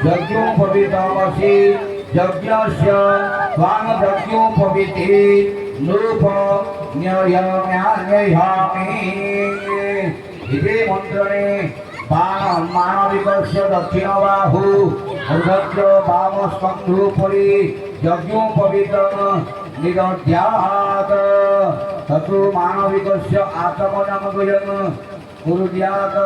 यज्ञोपवीतमसि यज्ञस्य स्वाङ्गयज्ञोपवीते नूप न्ययामि इति मन्त्रणे मानविकस्य दक्षिणबाहु ऊर्ध्वस्य वामस्कन्धोपरि यज्ञोपवीतं निदध्यात् ततो मानविकस्य आत्मनं कुर्यात्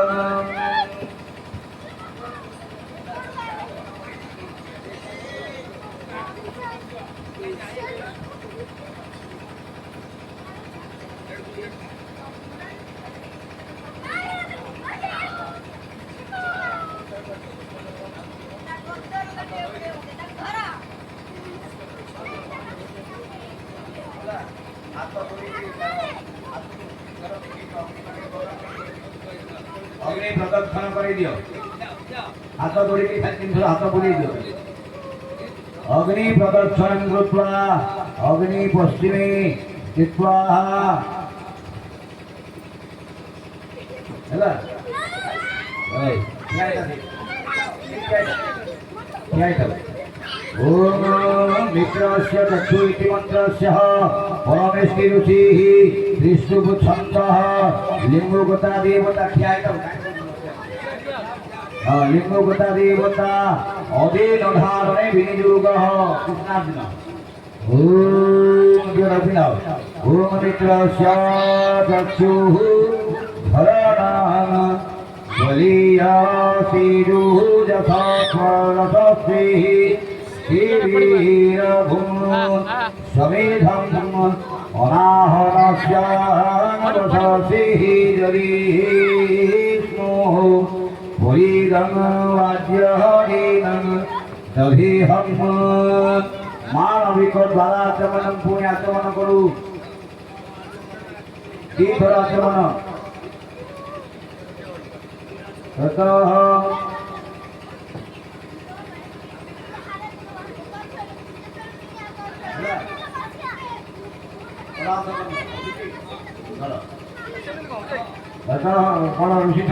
अग्नि प्रदक्षिण कर दियो हाथ जोड़ी तीन थर हाथ बुले दियो अग्नि प्रदक्षिण कृत्वा अग्नि पश्चिमे स्थित्वा हैला ओम मित्रस्य चक्षु इति मंत्रस्य परमेष्टि ऋषिः त्रिशुभछन्दः लिंगोगता देवता ख्यातम् लिंगोगता देवता अदेनधारणे विनियोगः कृष्णार्जुन ओम जरभिनव ओम मित्रस्य चक्षुः धरणाः बलियासीरुः यथा स्वर्णसस्तिः वीरभूम समेधम् अनाहनस्यामवससिः जरीष्णुः पुरीदं वाद्यहरिणं दधिहम् मानविक द्वारा आचमनं पुण्य आचमन करू तीर्थर आचमन ततः कौन ऋषि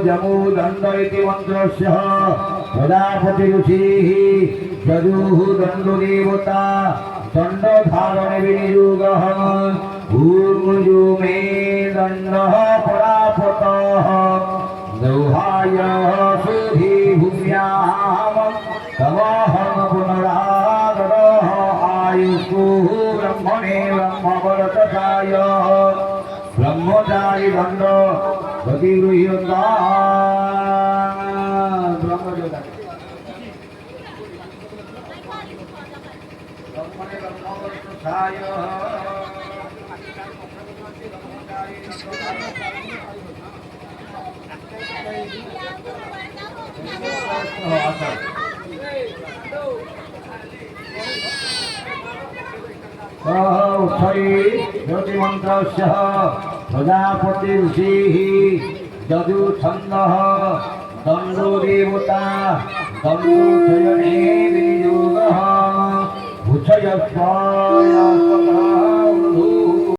जमूदंड इति मंत्रस्य प्रजापति ऋषिः जजुः दण्डदेवता दण्डधारणे विनियोगः ऊर्मियो मे दण्डः परापतः दौहाय सुधी भूम्याम तमहं पुनरागतः आयुष्कुः ब्रह्मणे ब्रह्मवर्तकाय ब्रह्मचारी दण्ड प्रतिगृह्यता ब्रह्मचारी ब्रह्मणे ब्रह्मवर्तकाय ज्योतिमंत्रस्य प्रजापति ऋषिः जजुछन्दः दण्डोदेवता दण्डोचयने विनियोगः भुजयस्वाय